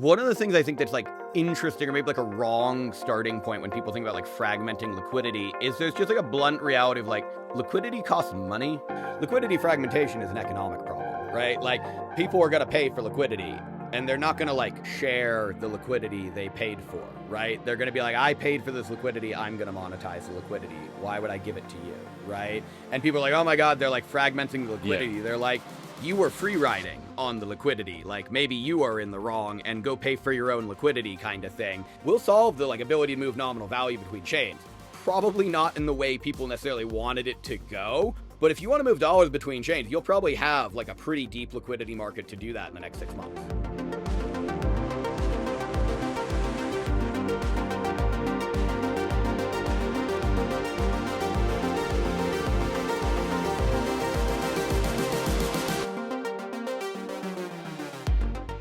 One of the things I think that's like interesting, or maybe like a wrong starting point when people think about like fragmenting liquidity, is there's just like a blunt reality of like liquidity costs money. Liquidity fragmentation is an economic problem, right? Like people are gonna pay for liquidity, and they're not gonna like share the liquidity they paid for, right? They're gonna be like, I paid for this liquidity, I'm gonna monetize the liquidity. Why would I give it to you, right? And people are like, oh my God, they're like fragmenting the liquidity. They're like, you were free riding on the liquidity. Like maybe you are in the wrong and go pay for your own liquidity kind of thing. We'll solve the like ability to move nominal value between chains. Probably not in the way people necessarily wanted it to go. But if you want to move dollars between chains, you'll probably have like a pretty deep liquidity market to do that in the next 6 months.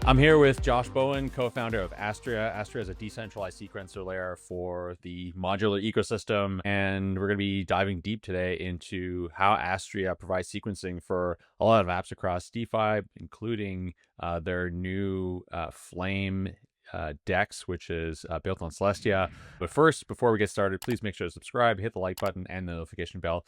I'm here with Josh Bowen, co-founder of Astria. Astria is a decentralized sequencer layer for the modular ecosystem, and we're going to be diving deep today into how Astria provides sequencing for a lot of apps across DeFi, including their new Flame DEX, which is built on Celestia. But first, before we get started, please make sure to subscribe, hit the like button and the notification bell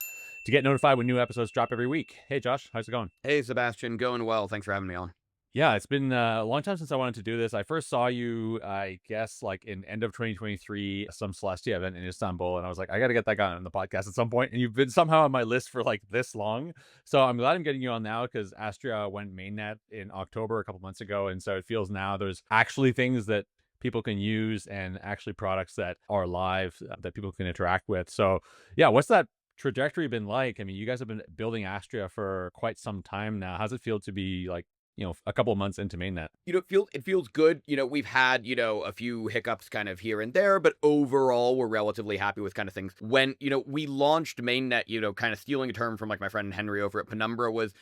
to get notified when new episodes drop every week. Hey, Josh, how's it going? Hey, Sebastian, going well. Thanks for having me on. Yeah, it's been a long time since I wanted to do this. I first saw you, I guess, like in end of 2023, some Celestia event in Istanbul, and I was like, I got to get that guy on the podcast at some point. And you've been somehow on my list for like this long. So I'm glad I'm getting you on now because Astria went mainnet in October a couple months ago. And so it feels now there's actually things that people can use and actually products that are live that people can interact with. So yeah, what's that trajectory been like? I mean, you guys have been building Astria for quite some time now. How's it feel to be like, a couple of months into mainnet? It feels good. We've had, a few hiccups kind of here and there, but overall we're relatively happy with kind of things. When, we launched mainnet, kind of stealing a term from like my friend Henry over at Penumbra was,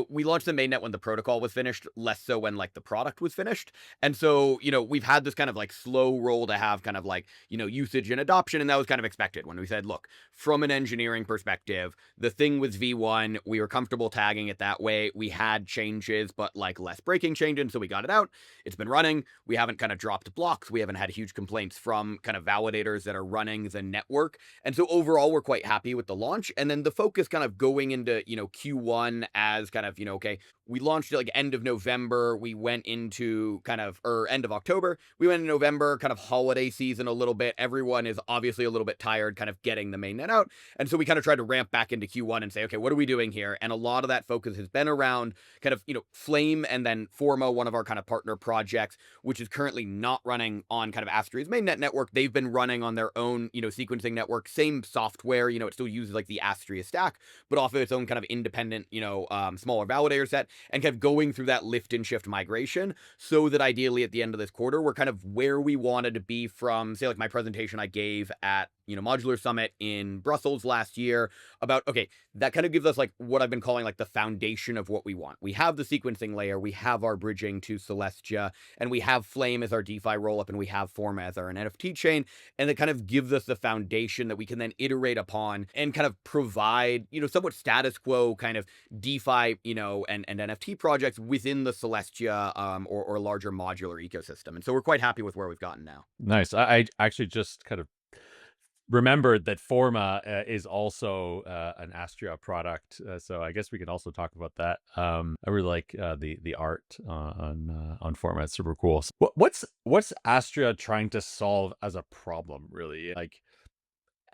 we launched the mainnet when the protocol was finished, less so when like the product was finished. And so, we've had this kind of like slow roll to have kind of like, usage and adoption. And that was kind of expected when we said, look, from an engineering perspective, the thing was V1, we were comfortable tagging it that way. We had changes, but like less breaking changes, so we got it out. It's been running. We haven't kind of dropped blocks. We haven't had huge complaints from kind of validators that are running the network. And so overall, we're quite happy with the launch. And then the focus kind of going into, Q1 as kind of, okay, we launched it like end of November. We went into kind of, or end of October. We went in November, kind of holiday season a little bit. Everyone is obviously a little bit tired kind of getting the mainnet out. And so we kind of tried to ramp back into Q1 and say, okay, what are we doing here? And a lot of that focus has been around kind of, Flame and then Formo, one of our kind of partner projects, which is currently not running on kind of Astria's mainnet network. They've been running on their own, sequencing network, same software, it still uses like the Astria stack, but off of its own kind of independent, smaller validator set, and kind of going through that lift and shift migration so that ideally at the end of this quarter, we're kind of where we wanted to be from, say, like my presentation I gave at Modular Summit in Brussels last year about, okay, that kind of gives us like what I've been calling like the foundation of what we want. We have the sequencing layer, we have our bridging to Celestia, and we have Flame as our DeFi rollup, and we have Forma as our NFT chain. And it kind of gives us the foundation that we can then iterate upon and kind of provide, somewhat status quo kind of DeFi, and NFT projects within the Celestia or larger modular ecosystem. And so we're quite happy with where we've gotten now. Nice. I actually just kind of remembered that Forma is also an Astria product, so I guess we can also talk about that. I really like the art on Forma; it's super cool. So what's Astria trying to solve as a problem, really? Like,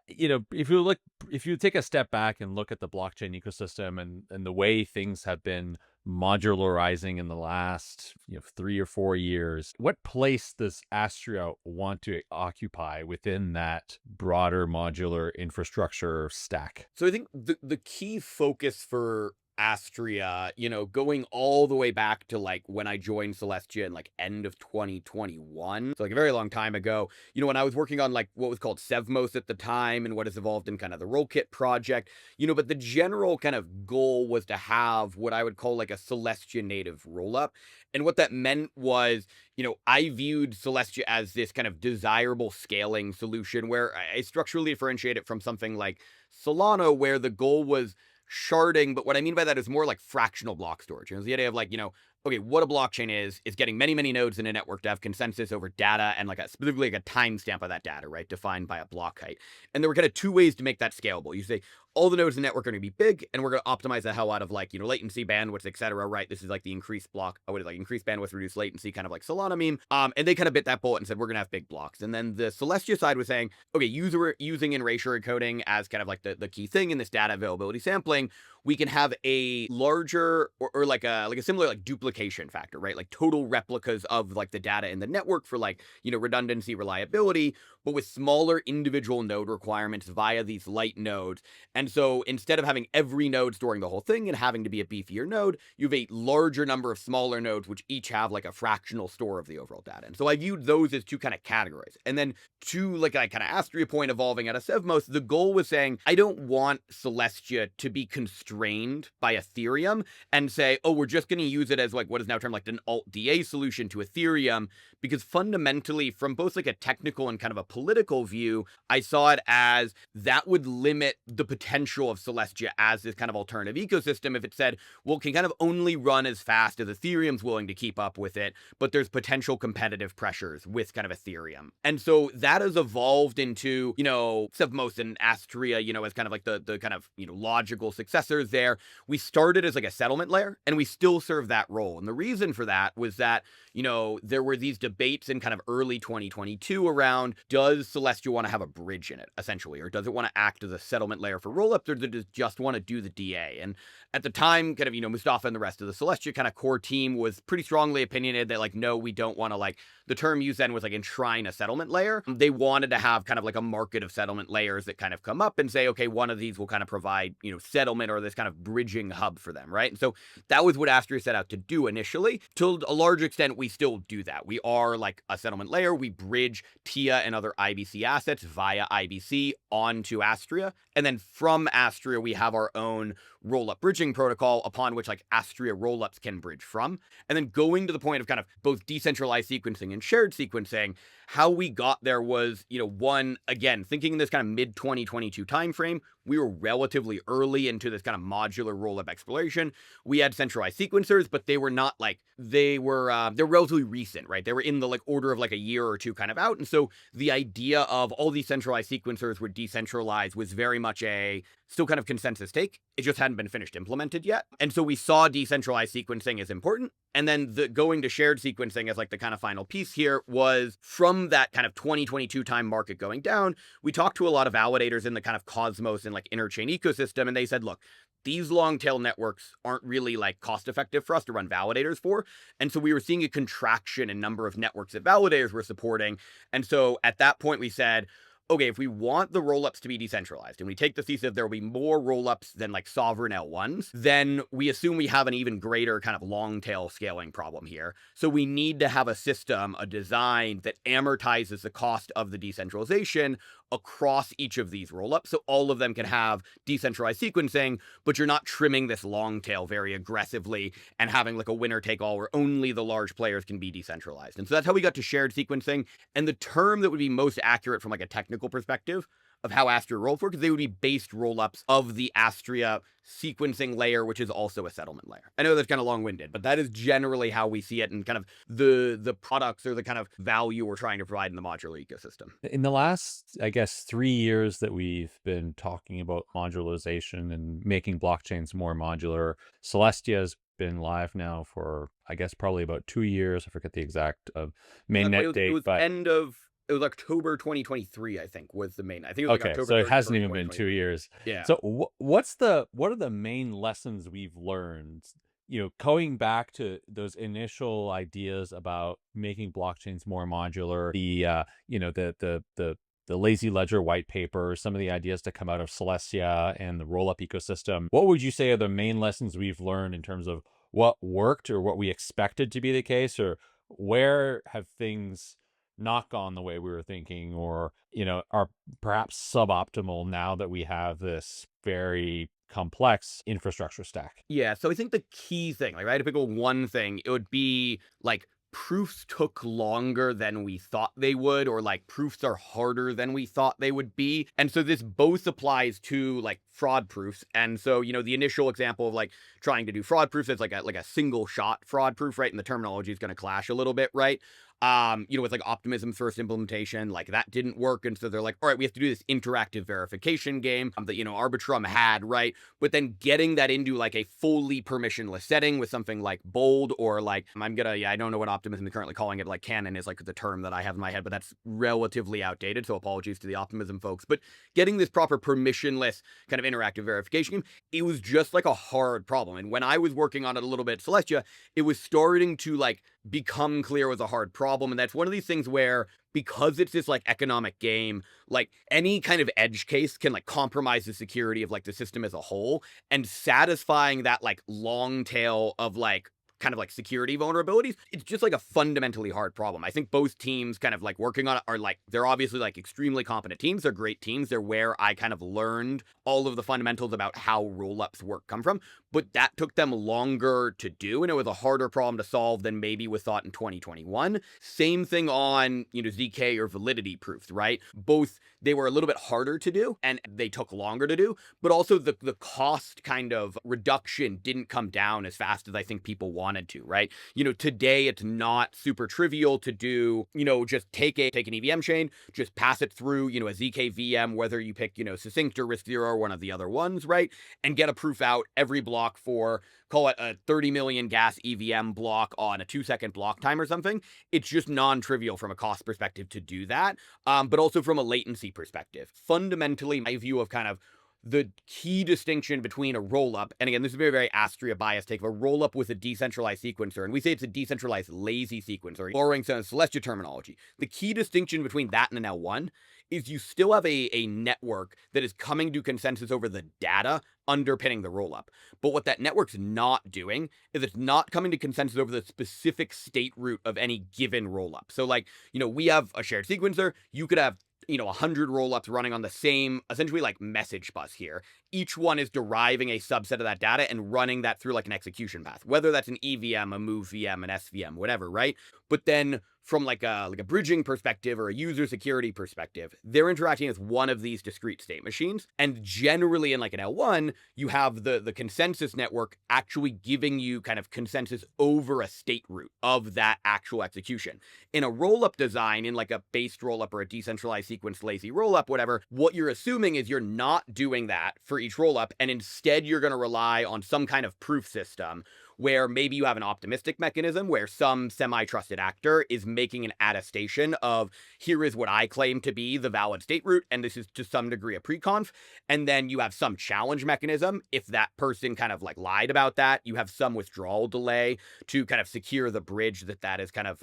if you take a step back and look at the blockchain ecosystem and the way things have been modularizing in the last 3 or 4 years, what place does Astria want to occupy within that broader modular infrastructure stack? So I think the key focus for Astria, going all the way back to like when I joined Celestia in like end of 2021. So like a very long time ago, when I was working on like what was called Sevmos at the time and what has evolved in kind of the Rollkit project, but the general kind of goal was to have what I would call like a Celestia native rollup. And what that meant was, I viewed Celestia as this kind of desirable scaling solution where I structurally differentiate it from something like Solana, where the goal was sharding, but what I mean by that is more like fractional block storage. It's the idea of like, okay, what a blockchain is getting many, many nodes in a network to have consensus over data and like specifically like a timestamp of that data, right? Defined by a block height. And there were kind of two ways to make that scalable. You say all the nodes in the network are going to be big, and we're going to optimize the hell out of like, latency, bandwidth, etc. Right? This is like the increased block, what is like increased bandwidth, reduced latency, kind of like Solana meme. And they kind of bit that bullet and said we're going to have big blocks. And then the Celestia side was saying, okay, using in erasure encoding as kind of like the key thing in this data availability sampling, we can have a larger or like a similar like duplication factor, right? Like total replicas of like the data in the network for like, redundancy, reliability, but with smaller individual node requirements via these light nodes. And so instead of having every node storing the whole thing and having to be a beefier node, you have a larger number of smaller nodes, which each have like a fractional store of the overall data. And so I viewed those as two kind of categories. And then to like a kind of Astria point evolving out of Sevmos, the goal was saying, I don't want Celestia to be constrained by Ethereum and say, oh, we're just going to use it as like what is now termed like an alt DA solution to Ethereum, because fundamentally from both like a technical and kind of a political view, I saw it as that would limit the potential of Celestia as this kind of alternative ecosystem if it said, well, it can kind of only run as fast as Ethereum's willing to keep up with it, but there's potential competitive pressures with kind of Ethereum. And so that has evolved into, Sevmos and Astria, as kind of like the kind of, logical successors there. We started as like a settlement layer, and we still serve that role. And the reason for that was that, there were these debates in kind of early 2022 around, does Celestia want to have a bridge in it, essentially, or does it want to act as a settlement layer for rollups, or does it just want to do the DA? And at the time, kind of, Mustafa and the rest of the Celestia kind of core team was pretty strongly opinionated that like, no, we don't want to like, the term used then was like enshrine a settlement layer. They wanted to have kind of like a market of settlement layers that kind of come up and say, okay, one of these will kind of provide, settlement or this kind of bridging hub for them, right? And so that was what Astria set out to do initially. To a large extent, we still do that. We are like a settlement layer. We bridge TIA and other IBC assets via IBC onto Astria. And then from Astria, we have our own rollup bridging protocol upon which like Astria rollups can bridge from. And then going to the point of kind of both decentralized sequencing and shared sequencing, how we got there was, one, again, thinking in this kind of mid 2022 timeframe, we were relatively early into this kind of modular rollup exploration. We had centralized sequencers, but they were not like, they're relatively recent, right? They were in the like order of like a year or two kind of out. And so the idea of all these centralized sequencers were decentralized was very much a still kind of consensus take. It just hadn't been finished implemented yet. And so we saw decentralized sequencing as important. And then the going to shared sequencing as like the kind of final piece here was from that kind of 2022 time market going down. We talked to a lot of validators in the kind of Cosmos and like interchain ecosystem. And they said, look, these long tail networks aren't really like cost effective for us to run validators for. And so we were seeing a contraction in number of networks that validators were supporting. And so at that point we said, okay, if we want the rollups to be decentralized and we take the thesis there will be more rollups than like sovereign L1s, then we assume we have an even greater kind of long tail scaling problem here. So we need to have a system, a design that amortizes the cost of the decentralization across each of these rollups. So all of them can have decentralized sequencing, but you're not trimming this long tail very aggressively and having like a winner take all where only the large players can be decentralized. And so that's how we got to shared sequencing. And the term that would be most accurate from like a technical perspective of how Astria rolled for, because they would be based rollups of the Astria sequencing layer, which is also a settlement layer. I know that's kind of long-winded, but that is generally how we see it and kind of the products or the kind of value we're trying to provide in the modular ecosystem. In the last, I guess, 3 years that we've been talking about modularization and making blockchains more modular, Celestia's been live now for, I guess, probably about 2 years. I forget the exact mainnet date, but It was October 2023, I think, was the main. I think it was like okay, October so it 31st, hasn't even been 2 2023. years. Yeah. So what are the main lessons we've learned, going back to those initial ideas about making blockchains more modular, the lazy ledger white paper, some of the ideas to come out of Celestia and the rollup ecosystem. What would you say are the main lessons we've learned in terms of what worked or what we expected to be the case, or where have things not gone the way we were thinking, or, are perhaps suboptimal now that we have this very complex infrastructure stack? Yeah, so I think the key thing, like, right, if I pick one thing, it would be like proofs took longer than we thought they would, or like proofs are harder than we thought they would be. And so this both applies to like fraud proofs. And so, the initial example of like trying to do fraud proofs is like a single shot fraud proof, right? And the terminology is going to clash a little bit, right? With like Optimism's first implementation, like that didn't work. And so they're like, all right, we have to do this interactive verification game that, Arbitrum had, right? But then getting that into like a fully permissionless setting with something like bold or like, I don't know what Optimism is currently calling it, like canon is like the term that I have in my head, but that's relatively outdated. So apologies to the Optimism folks. But getting this proper permissionless kind of interactive verification game, it was just like a hard problem. And when I was working on it a little bit at Celestia, it was starting to like become clear was a hard problem. And that's one of these things where, because it's this like economic game, like any kind of edge case can like compromise the security of like the system as a whole, and satisfying that like long tail of like kind of like security vulnerabilities, it's just like a fundamentally hard problem. I think both teams kind of like working on it are like, they're obviously like extremely competent teams. They're great teams. They're where I kind of learned all of the fundamentals about how rollups work come from, but that took them longer to do, and it was a harder problem to solve than maybe was thought in 2021. Same thing on, ZK or validity proofs, right? Both, they were a little bit harder to do and they took longer to do, but also the cost kind of reduction didn't come down as fast as I think people wanted to, right? Today it's not super trivial to do, just take an EVM chain, just pass it through, a ZK VM, whether you pick, Succinct or Risk Zero or one of the other ones, right? And get a proof out every block for, call it a 30 million gas EVM block on a 2-second block time or something. It's just non-trivial from a cost perspective to do that, but also from a latency perspective. Fundamentally, my view of kind of the key distinction between a rollup, and again, this is a very, very Astria biased take, of a rollup with a decentralized sequencer, and we say it's a decentralized lazy sequencer, borrowing some Celestia terminology. The key distinction between that and an L1 is you still have a network that is coming to consensus over the data underpinning the rollup. But what that network's not doing is it's not coming to consensus over the specific state root of any given rollup. So like, we have a shared sequencer. You could have 100 rollups running on the same, essentially like message bus here. Each one is deriving a subset of that data and running that through like an execution path, whether that's an EVM, a move VM, an SVM, whatever, right? But then from like a bridging perspective or a user security perspective, they're interacting with one of these discrete state machines. And generally in like an L1, you have the consensus network actually giving you kind of consensus over a state root of that actual execution. In a rollup design, in like a based rollup or a decentralized sequence lazy rollup, whatever, what you're assuming is you're not doing that for each rollup, and instead you're going to rely on some kind of proof system where maybe you have an optimistic mechanism where some semi-trusted actor is making an attestation of, here is what I claim to be the valid state root, and this is to some degree a pre-conf. And then you have some challenge mechanism. If that person kind of like lied about that, you have some withdrawal delay to kind of secure the bridge that is kind of,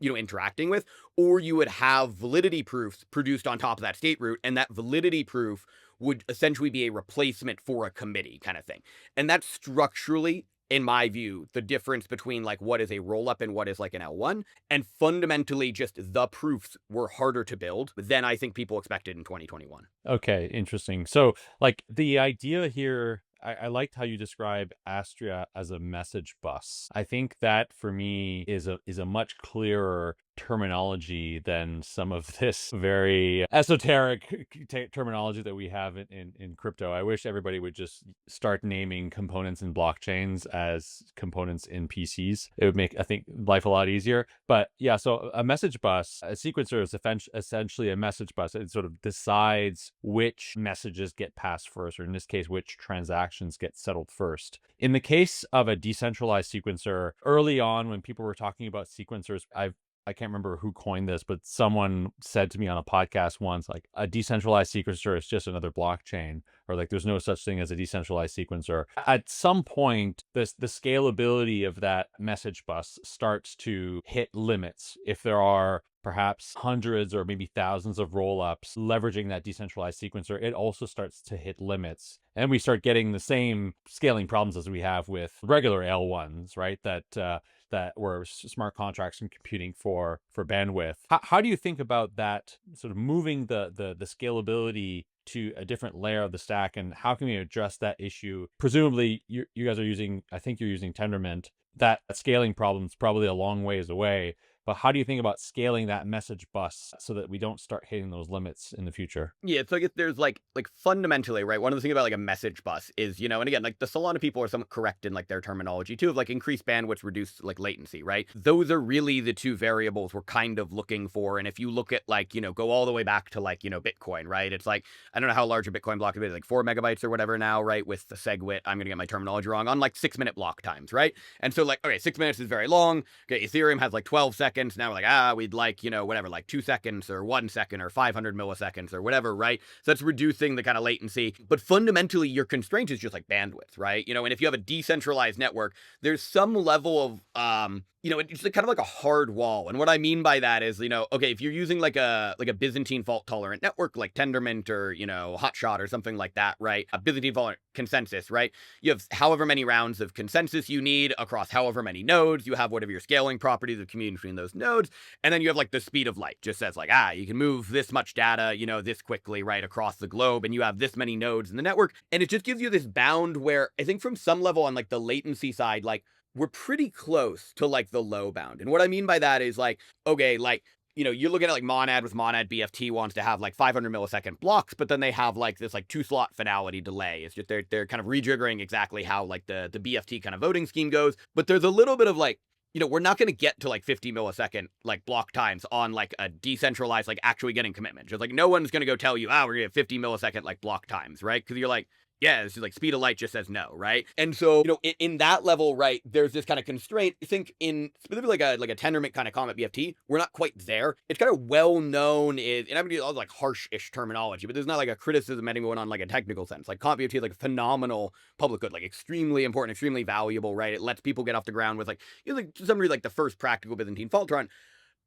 interacting with. Or you would have validity proofs produced on top of that state root, and that validity proof would essentially be a replacement for a committee kind of thing. And that's structurally, in my view, the difference between like what is a rollup and what is like an L1. And fundamentally, just the proofs were harder to build than I think people expected in 2021. Okay, interesting. So, like, the idea here, I liked how you describe Astria as a message bus. I think that for me is a much clearer terminology than some of this very esoteric terminology that we have in crypto. I wish everybody would just start naming components in blockchains as components in PCs. It would make, I think, life a lot easier. But yeah, so a message bus, a sequencer is essentially a message bus. It sort of decides which messages get passed first, or in this case, which transactions get settled first. In the case of a decentralized sequencer, early on when people were talking about sequencers, I can't remember who coined this, but someone said to me on a podcast once, like, a decentralized sequencer is just another blockchain, or like there's no such thing as a decentralized sequencer. At some point, the scalability of that message bus starts to hit limits. If there are perhaps hundreds or maybe thousands of rollups leveraging that decentralized sequencer, it also starts to hit limits. And we start getting the same scaling problems as we have with regular L1s, right? That were smart contracts and computing for bandwidth. How do you think about that, sort of moving the scalability to a different layer of the stack, and how can we address that issue? Presumably you guys are using, I think you're using Tendermint. that scaling problem is probably a long ways away. But how do you think about scaling that message bus so that we don't start hitting those limits in the future? Yeah, it's like if there's like fundamentally, right? One of the things about like a message bus is, and again, like the Solana people are somewhat correct in like their terminology too, of like increased bandwidth, reduced like latency, right? Those are really the two variables we're kind of looking for. And if you look at like, go all the way back to like, Bitcoin, right? It's like, I don't know how large a Bitcoin block is, like 4 MB or whatever now, right? With the SegWit, I'm gonna get my terminology wrong, on like 6 minute block times, right? And so like, okay, 6 minutes is very long. Okay, Ethereum has like 12 seconds. Now we're like, we'd like, whatever, like 2 seconds or 1 second or 500 milliseconds or whatever, right? So that's reducing the kind of latency. But fundamentally, your constraint is just like bandwidth, right? And if you have a decentralized network, there's some level of it's kind of like a hard wall. And what I mean by that is, okay, if you're using like a Byzantine fault tolerant network like Tendermint or, Hotshot or something like that, right? A Byzantine fault consensus, right? You have however many rounds of consensus you need across however many nodes. You have whatever your scaling properties of communicating between those nodes. And then you have like the speed of light, just says like, you can move this much data, this quickly, right, across the globe. And you have this many nodes in the network. And it just gives you this bound where I think from some level on like the latency side, like we're pretty close to like the low bound. And what I mean by that is like, okay, like, you're looking at like Monad with Monad BFT wants to have like 500 millisecond blocks, but then they have like this like 2 slot finality delay. It's just they're kind of rejiggering exactly how like the BFT kind of voting scheme goes. But there's a little bit of like, we're not going to get to like 50 millisecond like block times on like a decentralized, like actually getting commitment. Just like no one's going to go tell you, we're going to get 50 millisecond like block times, right? Because you're like, yeah, this is like speed of light just says no, right? And so, in that level, right, there's this kind of constraint. I think in specifically like a Tendermint kind of Comet BFT, we're not quite there. It's kind of well known is, and I'm gonna use all like harsh-ish terminology, but there's not like a criticism anyone on like a technical sense. Like Comet BFT is like a phenomenal public good, like extremely important, extremely valuable, right? It lets people get off the ground with like, like to some degree like the first practical Byzantine fault tolerant.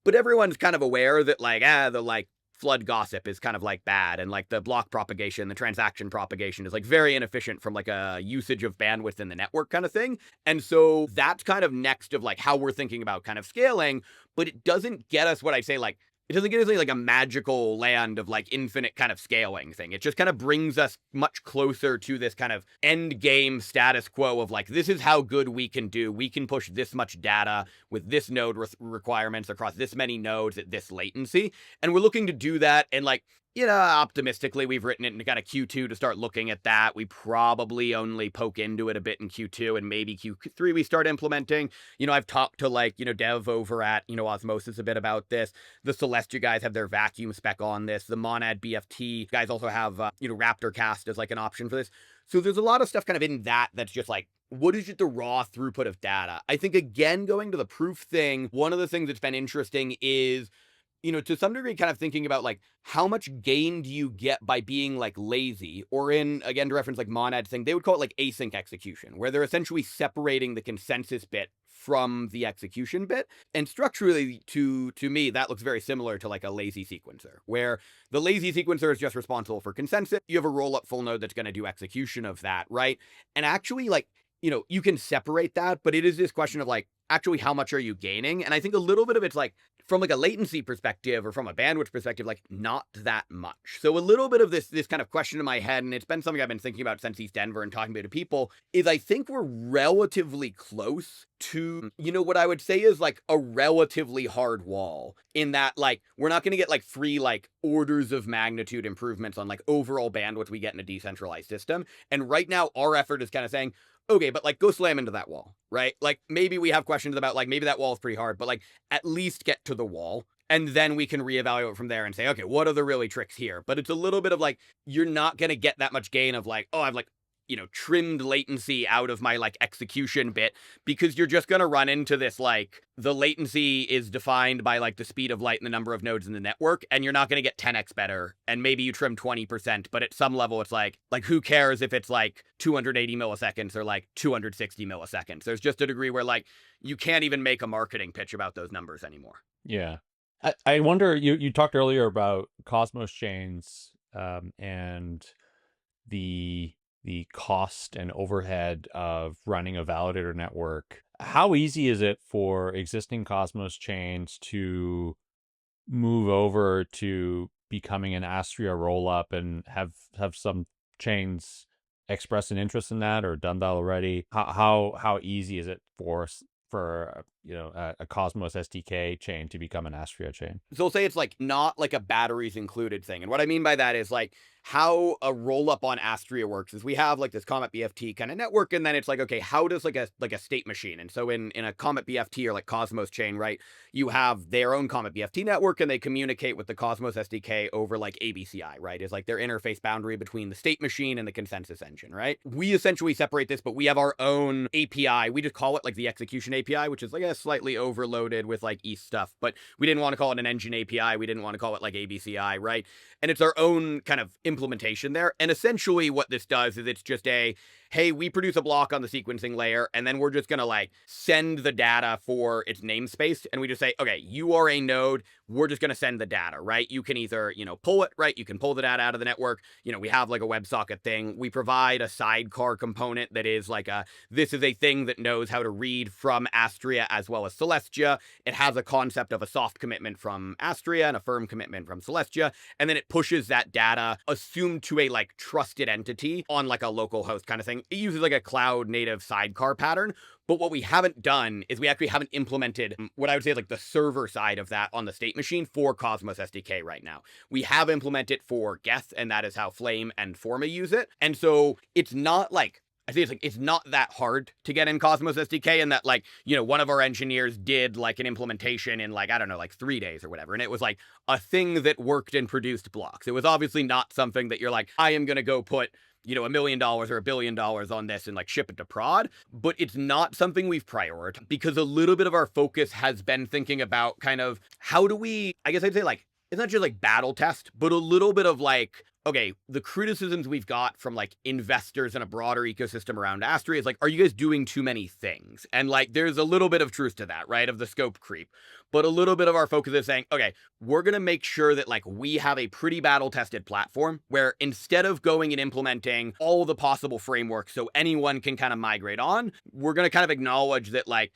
But everyone's kind of aware that like, the like flood gossip is kind of like bad, and like the block propagation, the transaction propagation is like very inefficient from like a usage of bandwidth in the network kind of thing. And so that's kind of next of like how we're thinking about kind of scaling, but it doesn't get us what I say like it doesn't get us like a magical land of like infinite kind of scaling thing. It just kind of brings us much closer to this kind of end game status quo of like, this is how good we can do. We can push this much data with this node requirements across this many nodes at this latency. And we're looking to do that. And like, optimistically, we've written it into kind of Q2 to start looking at that. We probably only poke into it a bit in Q2 and maybe Q3 we start implementing. I've talked to like, dev over at, Osmosis a bit about this. The Celestia guys have their vacuum spec on this. The Monad BFT guys also have, RaptorCast as like an option for this. So there's a lot of stuff kind of in that that's just like, what is just the raw throughput of data? I think, again, going to the proof thing, one of the things that's been interesting is, to some degree, kind of thinking about like how much gain do you get by being like lazy, or in, again, to reference like Monad's thing, they would call it like async execution, where they're essentially separating the consensus bit from the execution bit. And structurally, to me, that looks very similar to like a lazy sequencer, where the lazy sequencer is just responsible for consensus. You have a rollup full node that's going to do execution of that, right? And actually, like, you can separate that, but it is this question of like, actually, how much are you gaining? And I think a little bit of it's like, from like a latency perspective or from a bandwidth perspective, like not that much. So a little bit of this kind of question in my head, and it's been something I've been thinking about since East Denver and talking to people, is I think we're relatively close to, what I would say is like a relatively hard wall, in that like we're not going to get like free like orders of magnitude improvements on like overall bandwidth we get in a decentralized system. And right now our effort is kind of saying, okay, but like go slam into that wall, right? Like maybe we have questions about like maybe that wall is pretty hard, but like at least get to the wall. And then we can reevaluate from there and say, okay, what are the really tricks here? But it's a little bit of like, you're not going to get that much gain of like, I've like, trimmed latency out of my like execution bit, because you're just going to run into this, like the latency is defined by like the speed of light and the number of nodes in the network, and you're not going to get 10x better. And maybe you trim 20%, but at some level it's like who cares if it's like 280 milliseconds or like 260 milliseconds? There's just a degree where like you can't even make a marketing pitch about those numbers anymore. Yeah. I wonder, you talked earlier about Cosmos chains, and the cost and overhead of running a validator network. How easy is it for existing Cosmos chains to move over to becoming an Astria rollup, and have some chains expressed an interest in that or done that already? How easy is it for for a Cosmos SDK chain to become an Astria chain. So we'll say it's like not like a batteries included thing. And what I mean by that is like how a roll up on Astria works is we have like this Comet BFT kind of network, and then it's like, okay, how does like a state machine? And so in a Comet BFT or like Cosmos chain, right, you have their own Comet BFT network and they communicate with the Cosmos SDK over like ABCI, right? Is like their interface boundary between the state machine and the consensus engine, right? We essentially separate this, but we have our own API. We just call it like the execution API, which is like a slightly overloaded with like ETH stuff, but we didn't want to call it an engine API. We didn't want to call it like ABCI, right? And it's our own kind of implementation there. And essentially what this does is it's just hey, we produce a block on the sequencing layer, and then we're just going to like send the data for its namespace. And we just say, okay, you are a node. We're just going to send the data, right? You can either, pull it, right? You can pull the data out of the network. We have like a WebSocket thing. We provide a sidecar component that is like this is a thing that knows how to read from Astria as well as Celestia. It has a concept of a soft commitment from Astria and a firm commitment from Celestia. And then it pushes that data assumed to a like trusted entity on like a local host kind of thing. It uses like a cloud native sidecar pattern. But what we haven't done is we actually haven't implemented what I would say is like the server side of that on the state machine for Cosmos SDK right now. We have implemented for Geth, and that is how Flame and Forma use it. And so it's not like, I think it's not that hard to get in Cosmos SDK, and that like, one of our engineers did like an implementation in like, I don't know, like 3 days or whatever. And it was like a thing that worked and produced blocks. It was obviously not something that you're like, I am going to go put $1 million or $1 billion on this and like ship it to prod, but it's not something we've prioritized because a little bit of our focus has been thinking about kind of how do we, I guess I'd say like, it's not just like battle test, but a little bit of like, okay, the criticisms we've got from like investors and a broader ecosystem around Astria is like, are you guys doing too many things? And like, there's a little bit of truth to that, right? Of the scope creep. But a little bit of our focus is saying, okay, we're going to make sure that like we have a pretty battle tested platform where instead of going and implementing all the possible frameworks so anyone can kind of migrate on, we're going to kind of acknowledge that like,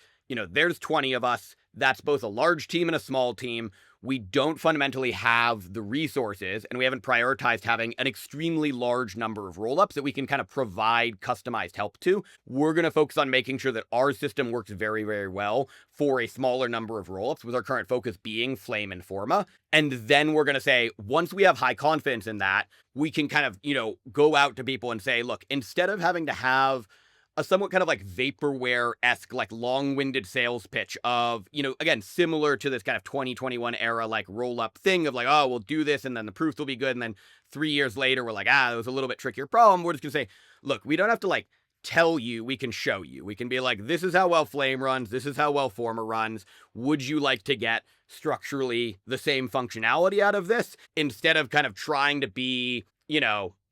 there's 20 of us. That's both a large team and a small team. We don't fundamentally have the resources, and we haven't prioritized having an extremely large number of rollups that we can kind of provide customized help to. We're going to focus on making sure that our system works very, very well for a smaller number of rollups, with our current focus being Flame and Forma. And then we're going to say, once we have high confidence in that, we can kind of, go out to people and say, look, instead of having to have a somewhat kind of like vaporware-esque, like long-winded sales pitch of, again, similar to this kind of 2021 era, like roll-up thing of like, oh, we'll do this and then the proofs will be good. And then 3 years later, we're like, it was a little bit trickier problem. We're just going to say, look, we don't have to like tell you, we can show you. We can be like, this is how well Flame runs. This is how well Forma runs. Would you like to get structurally the same functionality out of this instead of kind of trying to be,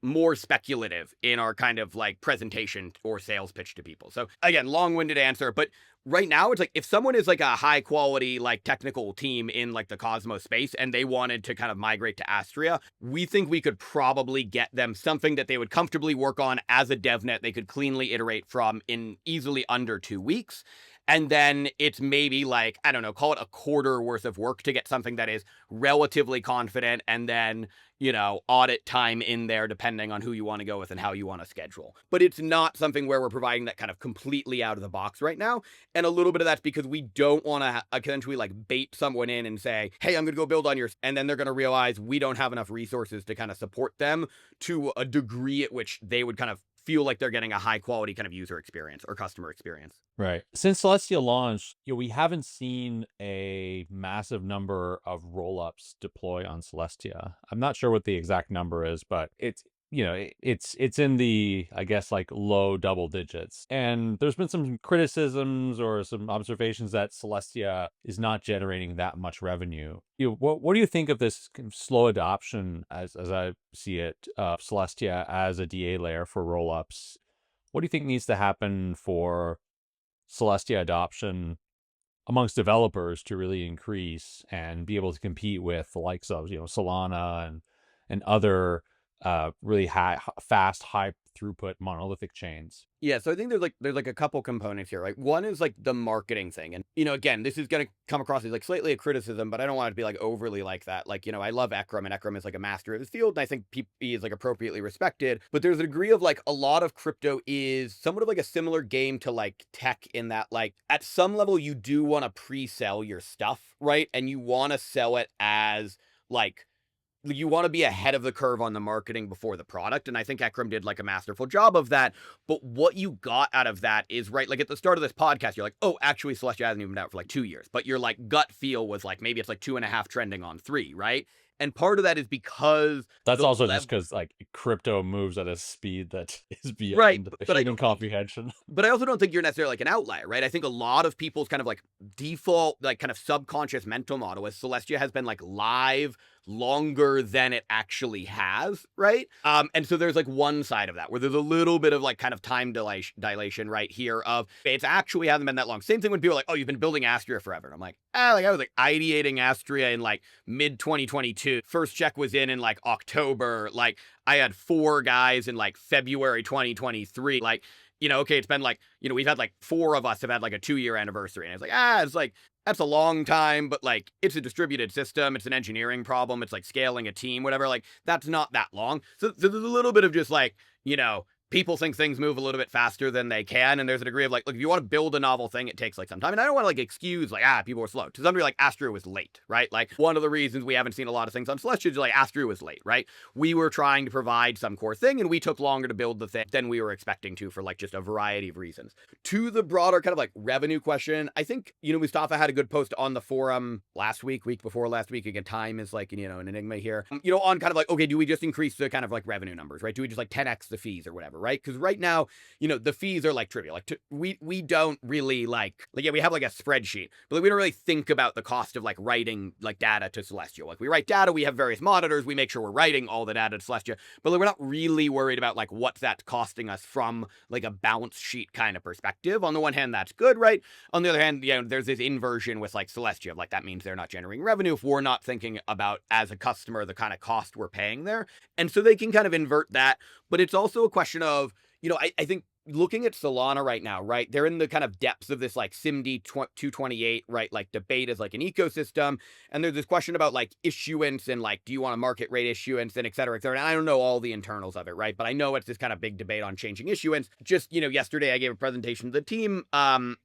more speculative in our kind of like presentation or sales pitch to people. So again, long-winded answer, but right now it's like if someone is like a high quality like technical team in like the Cosmos space and they wanted to kind of migrate to Astria, we think we could probably get them something that they would comfortably work on as a DevNet they could cleanly iterate from in easily under 2 weeks. And then it's maybe like, I don't know, call it a quarter worth of work to get something that is relatively confident, and then, audit time in there depending on who you want to go with and how you want to schedule. But it's not something where we're providing that kind of completely out of the box right now. And a little bit of that's because we don't want to essentially like bait someone in and say, hey, I'm going to go build on yours. And then they're going to realize we don't have enough resources to kind of support them to a degree at which they would kind of feel like they're getting a high quality kind of user experience or customer experience. Right. Since Celestia launched, we haven't seen a massive number of rollups deploy on Celestia. I'm not sure what the exact number is, but it's it's in the, I guess, like low double digits. And there's been some criticisms or some observations that Celestia is not generating that much revenue. What do you think of this kind of slow adoption, as I see it, of Celestia as a DA layer for rollups? What do you think needs to happen for Celestia adoption amongst developers to really increase and be able to compete with the likes of Solana and other really fast, high throughput monolithic chains. Yeah, so I think there's a couple components here, right? One is like the marketing thing. And again, this is gonna come across as like slightly a criticism, but I don't want it to be like overly like that. Like, I love Ekram, and Ekram is like a master of his field, and I think he is like appropriately respected. But there's a degree of like a lot of crypto is somewhat of like a similar game to like tech in that like at some level you do want to pre-sell your stuff, right? And you want to sell it as like you want to be ahead of the curve on the marketing before the product. And I think Ekram did like a masterful job of that. But what you got out of that is right. Like at the start of this podcast, you're like, oh, actually Celestia hasn't even been out for like 2 years, but your like gut feel was like, maybe it's like 2.5 trending on 3, right? And part of that is because That's the also just because like crypto moves at a speed that is right. beyond But human comprehension. But I also don't think you're necessarily like an outlier, right? I think a lot of people's kind of like default, like kind of subconscious mental model is Celestia has been like live longer than it actually has, right? And so there's like one side of that where there's a little bit of like kind of time dilation right here of it's actually hasn't been that long. Same thing when people are like, oh, you've been building Astria forever. And I'm like, like I was like ideating Astria in like mid 2022. First check was in like October. Like I had 4 guys in like February 2023. Like, okay, it's been like, we've had like 4 of us have had like a 2-year anniversary. And it's like, it's like, that's a long time, but like, it's a distributed system. It's an engineering problem. It's like scaling a team, whatever. Like, that's not that long. So there's a little bit of just like, people think things move a little bit faster than they can. And there's a degree of like, look, if you want to build a novel thing, it takes like some time. And I don't want to like excuse like, people were slow. To some degree, like Astria was late, right? Like one of the reasons we haven't seen a lot of things on Celestia is like Astria was late, right? We were trying to provide some core thing and we took longer to build the thing than we were expecting to for like just a variety of reasons. To the broader kind of like revenue question, I think, Mustafa had a good post on the forum week before last week. Again, time is like, an enigma here, on kind of like, okay, do we just increase the kind of like revenue numbers, right? Do we just like 10x the fees or whatever, right? Because right now, the fees are like trivial. Like we don't really like yeah, we have like a spreadsheet, but like, we don't really think about the cost of like writing like data to Celestia. Like we write data, we have various monitors, we make sure we're writing all the data to Celestia, but like, we're not really worried about like what's that costing us from like a balance sheet kind of perspective. On the one hand, that's good, right? On the other hand, there's this inversion with like Celestia of like that means they're not generating revenue if we're not thinking about as a customer the kind of cost we're paying there. And so they can kind of invert that, but it's also a question of I think looking at Solana right now, right, they're in the kind of depths of this like SIMD 228, right, like debate as like an ecosystem. And there's this question about like issuance and like, do you want a market rate issuance and et cetera, et cetera. And I don't know all the internals of it, right, but I know it's this kind of big debate on changing issuance. Just, yesterday I gave a presentation to the team,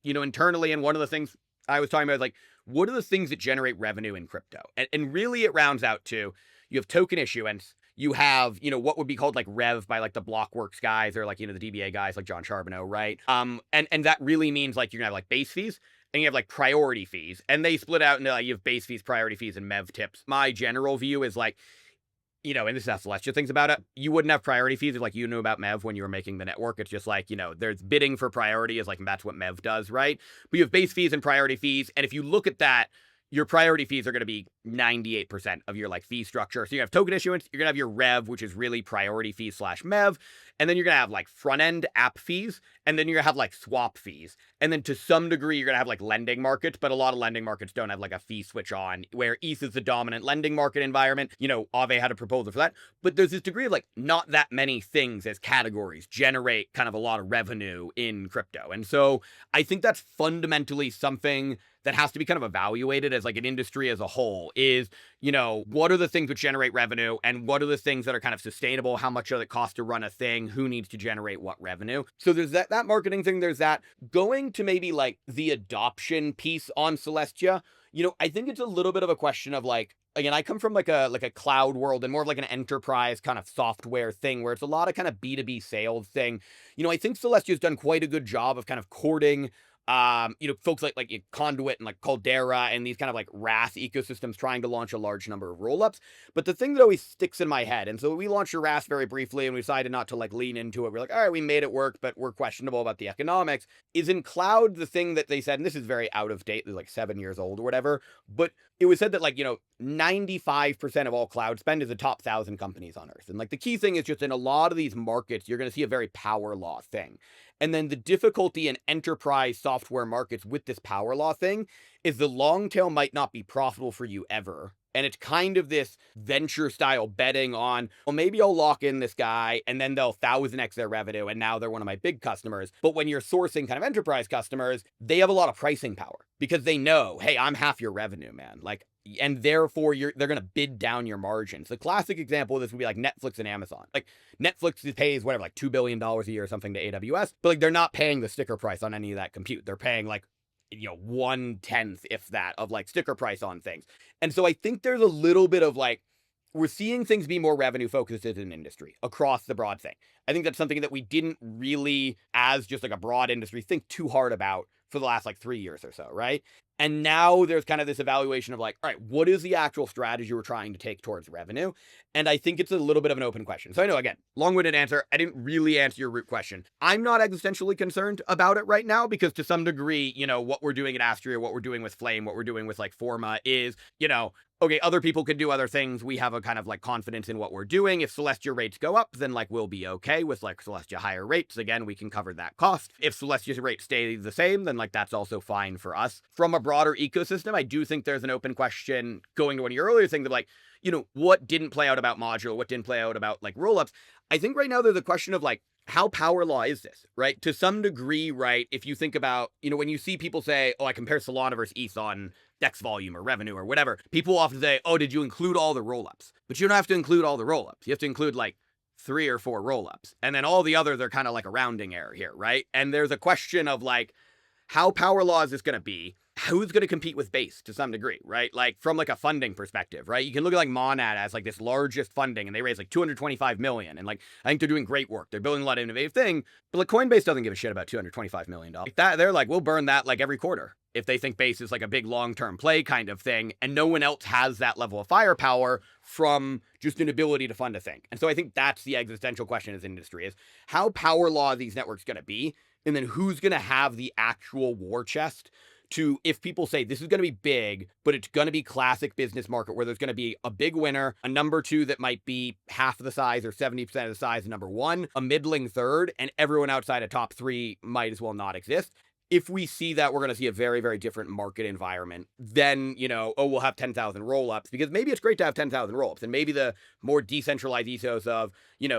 internally. And one of the things I was talking about is like, what are the things that generate revenue in crypto? And really it rounds out to, you have token issuance. You have, what would be called like Rev by like the Blockworks guys or like, the DBA guys like John Charbonneau, right? And that really means like you're gonna have like base fees and you have like priority fees. And they split out into like you have base fees, priority fees, and MEV tips. My general view is like, and this is how Celestia thinks about it. You wouldn't have priority fees if like you knew about MEV when you were making the network. It's just like, there's bidding for priority is like that's what MEV does, right? But you have base fees and priority fees. And if you look at that, your priority fees are going to be 98% of your like fee structure. So you have token issuance, you're going to have your rev, which is really priority fees / MEV. And then you're going to have like front end app fees. And then you're going to have like swap fees. And then to some degree, you're going to have like lending markets, but a lot of lending markets don't have like a fee switch on where ETH is the dominant lending market environment. Aave had a proposal for that. But there's this degree of like not that many things as categories generate kind of a lot of revenue in crypto. And so I think that's fundamentally something that has to be kind of evaluated as like an industry as a whole is, what are the things which generate revenue and what are the things that are kind of sustainable? How much does it cost to run a thing? Who needs to generate what revenue? So there's that marketing thing. There's that going to maybe like the adoption piece on Celestia. I think it's a little bit of a question of like, again, I come from like a cloud world and more of like an enterprise kind of software thing where it's a lot of kind of B2B sales thing. I think Celestia's done quite a good job of kind of courting folks like Conduit and like Caldera and these kind of like RAS ecosystems trying to launch a large number of rollups. But the thing that always sticks in my head, and so we launched a RAS very briefly and we decided not to like lean into it. We're like, all right, we made it work, but we're questionable about the economics. Is in cloud the thing that they said, and this is very out of date, like 7 years old or whatever, but it was said that like, 95% of all cloud spend is the top 1,000 companies on earth. And like the key thing is just in a lot of these markets, you're going to see a very power law thing. And then the difficulty in enterprise software markets with this power law thing is the long tail might not be profitable for you ever. And it's kind of this venture style betting on, well, maybe I'll lock in this guy and then they'll 1000x their revenue. And now they're one of my big customers. But when you're sourcing kind of enterprise customers, they have a lot of pricing power because they know, hey, I'm half your revenue, man. Like, and therefore they're going to bid down your margins. The classic example of this would be like Netflix and Amazon. Like Netflix pays whatever, like $2 billion a year or something to AWS, but like they're not paying the sticker price on any of that compute. They're paying like, 1/10, if that, of like sticker price on things. And so I think there's a little bit of like, we're seeing things be more revenue focused as an industry across the broad thing. I think that's something that we didn't really, as just like a broad industry, think too hard about for the last like 3 years or so, right? And now there's kind of this evaluation of like, all right, what is the actual strategy we're trying to take towards revenue? And I think it's a little bit of an open question. So I know, again, long-winded answer. I didn't really answer your root question. I'm not existentially concerned about it right now because to some degree, what we're doing at Astria, what we're doing with Flame, what we're doing with like Forma is, okay, other people can do other things. We have a kind of like confidence in what we're doing. If Celestia rates go up, then like we'll be okay with like Celestia higher rates. Again, we can cover that cost. If Celestia's rates stay the same, then like that's also fine for us. From a broader ecosystem, I do think there's an open question going to one of your earlier things of like, what didn't play out about Modular, what didn't play out about like rollups. I think right now there's a question of like, how power law is this, right? To some degree, right? If you think about, when you see people say, oh, I compare Solana versus ETH on DEX volume or revenue or whatever, people often say, oh, did you include all the rollups? But you don't have to include all the rollups. You have to include like 3 or 4 rollups. And then all the others are kind of like a rounding error here, right? And there's a question of like, how power law is this going to be? Who's going to compete with Base to some degree, right? Like from like a funding perspective, right? You can look at like Monad as like this largest funding and they raised like 225 million. And like, I think they're doing great work. They're building a lot of innovative thing, but like Coinbase doesn't give a shit about $225 million. Like that, they're like, we'll burn that like every quarter if they think Base is like a big long-term play kind of thing. And no one else has that level of firepower from just an ability to fund a thing. And so I think that's the existential question as industry is how power law are these networks going to be? And then who's going to have the actual war chest to, if people say this is going to be big, but it's going to be classic business market where there's going to be a big winner, a number 2 that might be half the size or 70% of the size of number 1, a middling third, and everyone outside of top 3 might as well not exist. If we see that, we're going to see a very, very different market environment than, we'll have 10,000 rollups, because maybe it's great to have 10,000 rollups and maybe the more decentralized ethos of,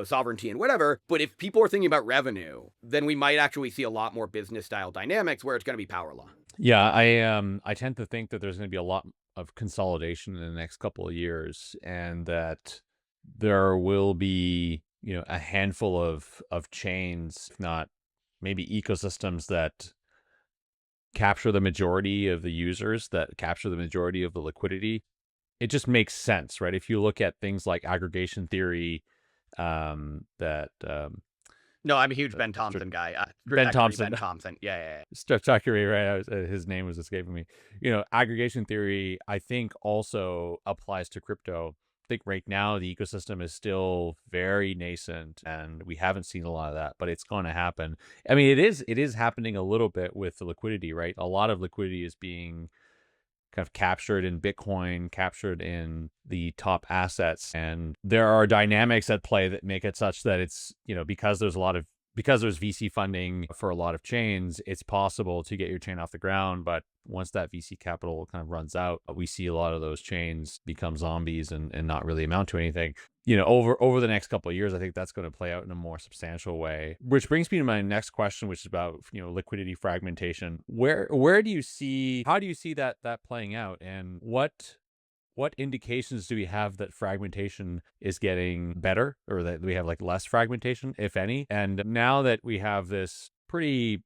sovereignty and whatever. But if people are thinking about revenue, then we might actually see a lot more business style dynamics where it's going to be power law. Yeah, I tend to think that there's going to be a lot of consolidation in the next couple of years, and that there will be, a handful of chains, if not maybe ecosystems that capture the majority of the users, that capture the majority of the liquidity. It just makes sense, right? If you look at things like aggregation theory, that No, I'm a huge Ben Thompson guy. Ben Thompson. Ben Thompson. Yeah. Structure, right? His name was escaping me. Aggregation theory, I think, also applies to crypto. I think right now the ecosystem is still very nascent and we haven't seen a lot of that, but it's going to happen. I mean, it is happening a little bit with the liquidity, right? A lot of liquidity is being kind of captured in Bitcoin, captured in the top assets. And there are dynamics at play that make it such that it's, because there's VC funding for a lot of chains, it's possible to get your chain off the ground. But once that VC capital kind of runs out, we see a lot of those chains become zombies and not really amount to anything. Over the next couple of years, I think that's going to play out in a more substantial way. Which brings me to my next question, which is about, liquidity fragmentation. How do you see that playing out, and what indications do we have that fragmentation is getting better, or that we have like less fragmentation, if any? And now that we have this pretty,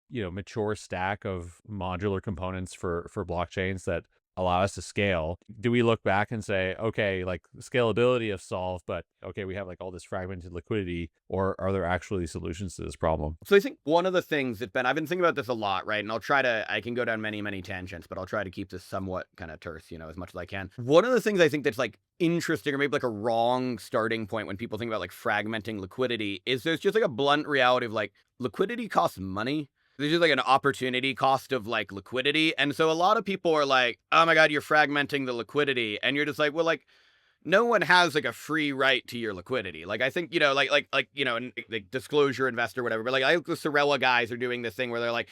mature stack of modular components for blockchains that allow us to scale, do we look back and say, okay, like scalability of solve, but okay, we have like all this fragmented liquidity, or are there actually solutions to this problem? So I think one of the things that I've been thinking about this a lot, right? And I can go down many, many tangents, but I'll try to keep this somewhat kind of terse, as much as I can. One of the things I think that's like interesting, or maybe like a wrong starting point when people think about like fragmenting liquidity, is there's just like a blunt reality of like liquidity costs money. There's just like an opportunity cost of like liquidity. And so a lot of people are like, oh my God, you're fragmenting the liquidity. And you're just like, well, like, no one has like a free right to your liquidity. Like I think, like disclosure investor, whatever, but like I think the Sorella guys are doing this thing where they're like,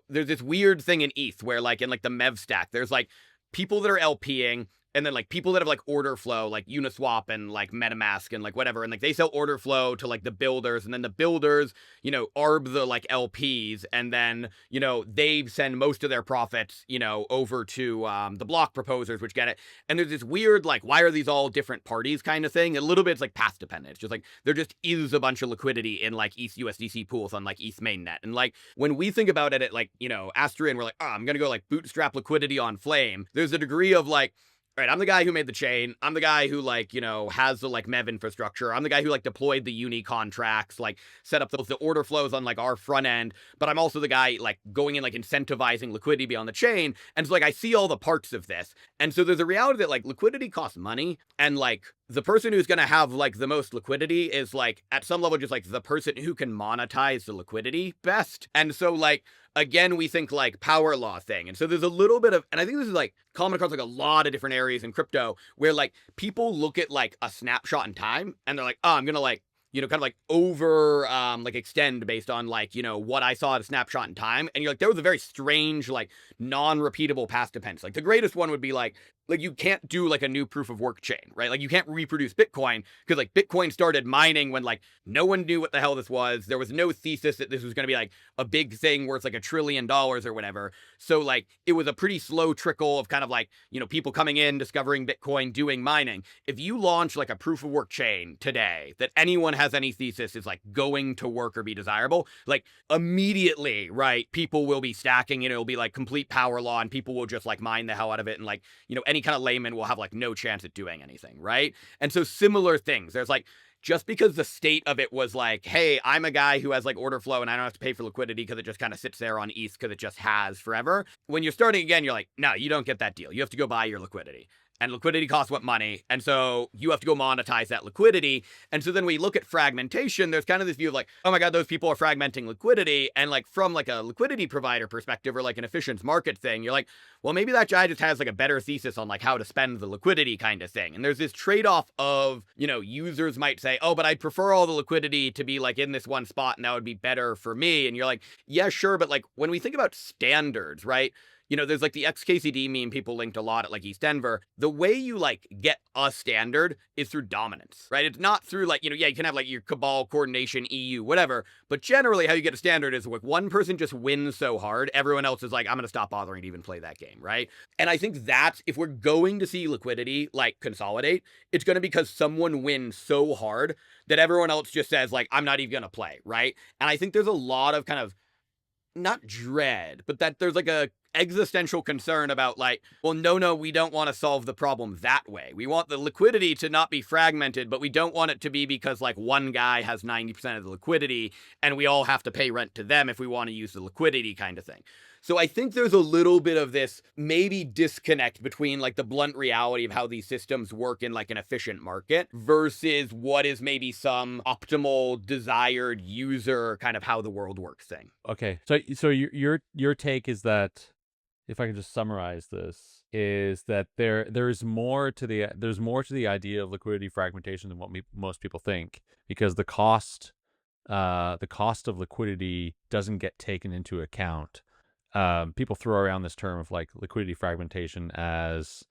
there's this weird thing in ETH where like in like the MEV stack, there's like people that are LPing, and then like people that have like order flow, like Uniswap and like MetaMask and like whatever, and like they sell order flow to like the builders, and then the builders, arb the like LPs, and then they send most of their profits, over to the block proposers, which get it. And there's this weird like, why are these all different parties kind of thing? A little bit it's like path dependent. It's just like there just is a bunch of liquidity in like ETH USDC pools on like ETH mainnet, and like when we think about it at like Astria, and we're like, oh, I'm gonna go like bootstrap liquidity on Flame. There's a degree of like, right, I'm the guy who made the chain. I'm the guy who like, has the like MEV infrastructure. I'm the guy who like deployed the uni contracts, like set up the order flows on like our front end. But I'm also the guy like going in like incentivizing liquidity beyond the chain. And so like I see all the parts of this. And so there's a reality that like liquidity costs money, and like the person who's going to have like the most liquidity is like at some level just like the person who can monetize the liquidity best. And so like again, we think like power law thing. And so there's a little bit of, and I think this is like common across like a lot of different areas in crypto, where like people look at like a snapshot in time and they're like, oh, I'm going to like, kind of like over like extend based on like, what I saw at a snapshot in time. And you're like, there was a very strange, like non-repeatable past dependence. Like the greatest one would be like you can't do like a new proof of work chain, right? Like you can't reproduce Bitcoin because like Bitcoin started mining when like no one knew what the hell this was. There was no thesis that this was going to be like a big thing worth like $1 trillion or whatever. So like it was a pretty slow trickle of kind of like, people coming in, discovering Bitcoin, doing mining. If you launch like a proof of work chain today that anyone has any thesis is like going to work or be desirable, like immediately, right, people will be stacking, it'll be like complete power law, and people will just like mine the hell out of it, and like, any kind of layman will have like no chance at doing anything, right? And so similar things, there's like, just because the state of it was like, hey, I'm a guy who has like order flow and I don't have to pay for liquidity because it just kind of sits there on ETH because it just has forever. When you're starting again, you're like, no, you don't get that deal. You have to go buy your liquidity. And liquidity costs what money. And so you have to go monetize that liquidity. And so then we look at fragmentation, there's kind of this view of like, oh my God, those people are fragmenting liquidity. And like from like a liquidity provider perspective or like an efficient market thing, you're like, well, maybe that guy just has like a better thesis on like how to spend the liquidity kind of thing. And there's this trade-off of, users might say, oh, but I'd prefer all the liquidity to be like in this one spot and that would be better for me. And you're like, yeah, sure. But like when we think about standards, right? There's like the XKCD meme people linked a lot at like East Denver. The way you like get a standard is through dominance, right? It's not through like, you can have like your cabal, coordination, EU, whatever. But generally how you get a standard is like one person just wins so hard, everyone else is like, I'm going to stop bothering to even play that game, right? And I think that's, if we're going to see liquidity like consolidate, it's going to be because someone wins so hard that everyone else just says like, I'm not even going to play, right? And I think there's a lot of kind of, not dread, but that there's like a existential concern about like, well, no, we don't want to solve the problem that way. We want the liquidity to not be fragmented, but we don't want it to be because like one guy has 90% of the liquidity and we all have to pay rent to them if we want to use the liquidity kind of thing. So I think there's a little bit of this maybe disconnect between like the blunt reality of how these systems work in like an efficient market versus what is maybe some optimal desired user kind of how the world works thing. Okay. So your take is that, if I can just summarize this, is that there's more to the idea of liquidity fragmentation than what most people think, because the cost of liquidity doesn't get taken into account. People throw around this term of like liquidity fragmentation as,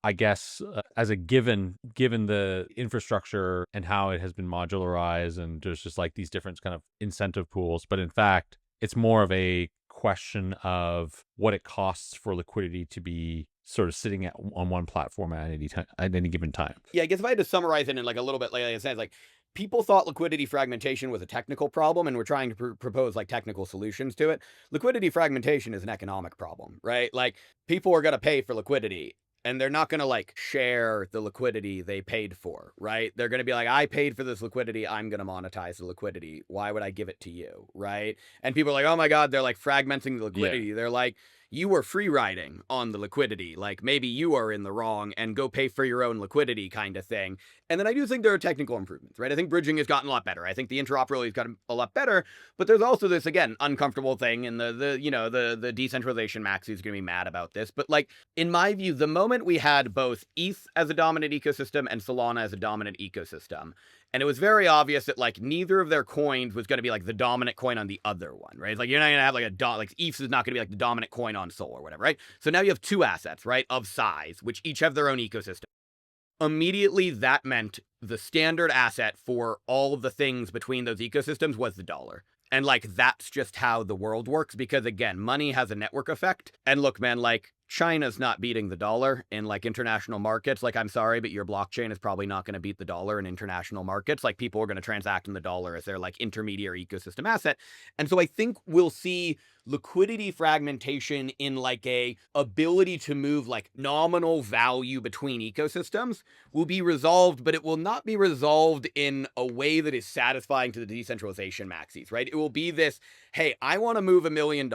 I guess, as a given the infrastructure and how it has been modularized, and there's just like these different kind of incentive pools. But in fact, it's more of a question of what it costs for liquidity to be sort of sitting on one platform at any given time. Yeah, I guess if I had to summarize it in like a little bit, like I said, like people thought liquidity fragmentation was a technical problem and we're trying to propose like technical solutions to it. Liquidity fragmentation is an economic problem, right? Like people are going to pay for liquidity, and they're not going to like share the liquidity they paid for, right? They're going to be like, I paid for this liquidity, I'm going to monetize the liquidity. Why would I give it to you, right? And people are like, oh my God, they're like fragmenting the liquidity. Yeah. They're like, you are free riding on the liquidity. Like, maybe you are in the wrong and go pay for your own liquidity kind of thing. And then I do think there are technical improvements, right? I think bridging has gotten a lot better. I think the interoperability has gotten a lot better, but there's also this, again, uncomfortable thing, and the decentralization maxi is going to be mad about this. But like, in my view, the moment we had both ETH as a dominant ecosystem and Solana as a dominant ecosystem, and it was very obvious that like neither of their coins was going to be like the dominant coin on the other one, right? It's like you're not going to have like like ETH is not going to be like the dominant coin on Sol or whatever, right? So now you have two assets, right, of size, which each have their own ecosystem. Immediately, that meant the standard asset for all of the things between those ecosystems was the dollar. And like, that's just how the world works, because again, money has a network effect. And look, man, like, China's not beating the dollar in like international markets. Like, I'm sorry, but your blockchain is probably not going to beat the dollar in international markets. Like, people are going to transact in the dollar as their like intermediary ecosystem asset. And so I think we'll see liquidity fragmentation in like a ability to move like nominal value between ecosystems will be resolved, but it will not be resolved in a way that is satisfying to the decentralization maxis, right? It will be this, hey, I want to move $1 million.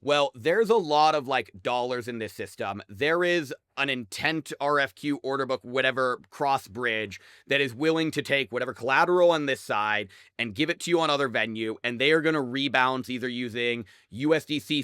Well, there's a lot of like dollars in this system. There is an intent RFQ order book, whatever, cross bridge that is willing to take whatever collateral on this side and give it to you on other venue, and they are going to rebalance either using USDC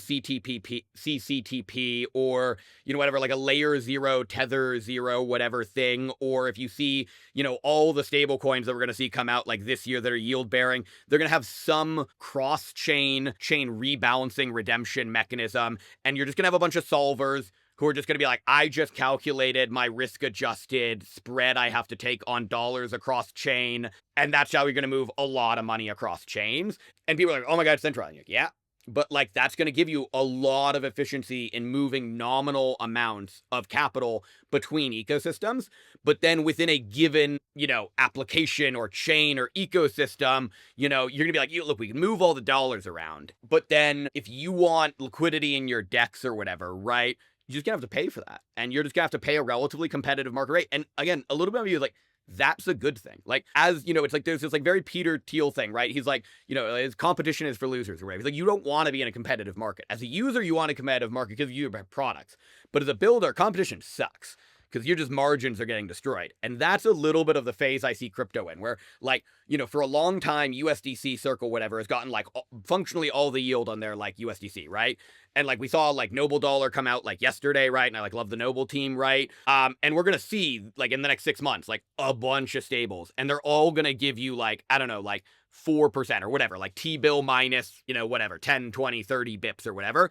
CCTP or, you know, whatever, like a layer 0, tether 0, whatever thing. Or if you see, you know, all the stable coins that we're going to see come out like this year that are yield bearing, they're going to have some cross chain rebalancing redemption mechanism, and you're just going to have a bunch of solvers who are just going to be like, I just calculated my risk-adjusted spread I have to take on dollars across chain, and that's how you're going to move a lot of money across chains. And people are like, oh my god, centralizing. Like, yeah. But like, that's going to give you a lot of efficiency in moving nominal amounts of capital between ecosystems. But then within a given, you know, application or chain or ecosystem, you know, you're going to be like, look, we can move all the dollars around. But then if you want liquidity in your DEX or whatever, right, you're just going to have to pay for that. And you're just going to have to pay a relatively competitive market rate. And again, a little bit of you is like, that's a good thing. Like, as you know, it's like there's this like very Peter Thiel thing, right? He's like, you know, his competition is for losers or whatever. He's like, you don't want to be in a competitive market. As a user, you want a competitive market because you have products. But as a builder, competition sucks because your just margins are getting destroyed. And that's a little bit of the phase I see crypto in, where like, you know, for a long time, USDC Circle, whatever, has gotten like functionally all the yield on their like USDC, right? And like we saw like Noble Dollar come out like yesterday, right? And I like love the Noble team, right? And we're gonna see like in the next 6 months, like a bunch of stables, and they're all gonna give you like, I don't know, like 4% or whatever, like T-bill minus, you know, whatever, 10, 20, 30 bips or whatever.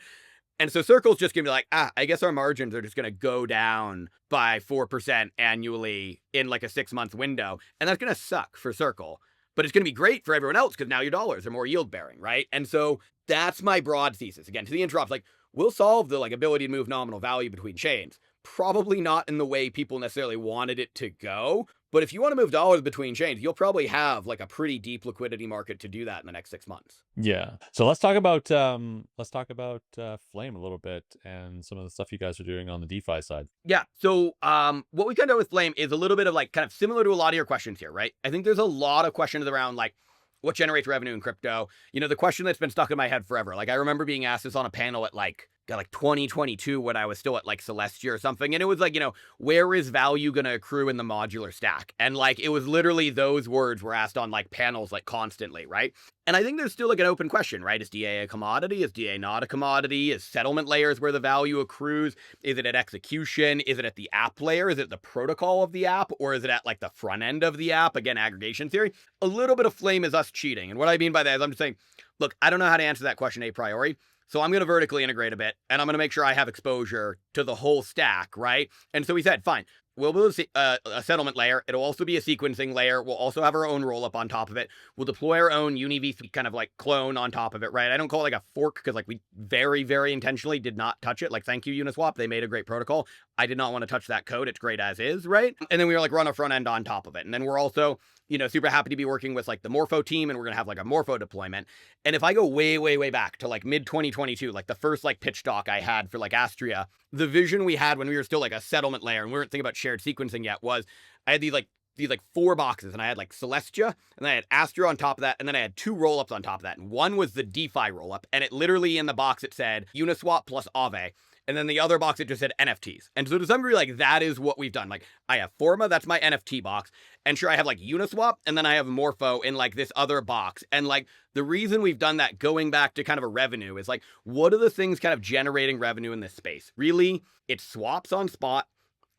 And so Circle's just gonna be like, I guess our margins are just gonna go down by 4% annually in like a 6-month window. And that's gonna suck for Circle. But it's going to be great for everyone else because now your dollars are more yield bearing, right? And so that's my broad thesis. Again, to the Interops, like, we'll solve the like ability to move nominal value between chains. Probably not in the way people necessarily wanted it to go. But if you want to move dollars between chains, you'll probably have like a pretty deep liquidity market to do that in the next 6 months. Yeah. So let's talk about Flame a little bit and some of the stuff you guys are doing on the DeFi side. Yeah. So what we kind of do with Flame is a little bit of like kind of similar to a lot of your questions here, right? I think there's a lot of questions around like what generates revenue in crypto. You know, the question that's been stuck in my head forever. Like, I remember being asked this on a panel at like 2022 when I was still at like Celestia or something. And it was like, you know, where is value going to accrue in the modular stack? And like, it was literally those words were asked on like panels like constantly, right? And I think there's still like an open question, right? Is DA a commodity? Is DA not a commodity? Is settlement layers where the value accrues? Is it at execution? Is it at the app layer? Is it the protocol of the app? Or is it at like the front end of the app? Again, aggregation theory. A little bit of Flame is us cheating. And what I mean by that is I'm just saying, look, I don't know how to answer that question a priori. So I'm going to vertically integrate a bit, and I'm going to make sure I have exposure to the whole stack, right? And so we said, fine, we'll build a settlement layer. It'll also be a sequencing layer. We'll also have our own rollup on top of it. We'll deploy our own UniV kind of like clone on top of it, right? I don't call it like a fork because like we very, very intentionally did not touch it. Like, thank you, Uniswap. They made a great protocol. I did not want to touch that code. It's great as is, right? And then we were like run a front end on top of it. And then we're also, you know, super happy to be working with like the Morpho team, and we're going to have like a Morpho deployment. And if I go way, way, way back to like mid 2022, like the first like pitch talk I had for like Astria, the vision we had when we were still like a settlement layer and we weren't thinking about shared sequencing yet was I had these like these like 4 boxes, and I had like Celestia, and then I had Astria on top of that, and then I had 2 rollups on top of that. And one was the DeFi rollup, and it literally in the box it said Uniswap plus Aave. And then the other box, it just said NFTs. And so to some degree, like, that is what we've done. Like, I have Forma, that's my NFT box. And sure, I have, like, Uniswap, and then I have Morpho in, like, this other box. And, like, the reason we've done that, going back to kind of a revenue, is, like, what are the things kind of generating revenue in this space? Really, it's swaps on spot,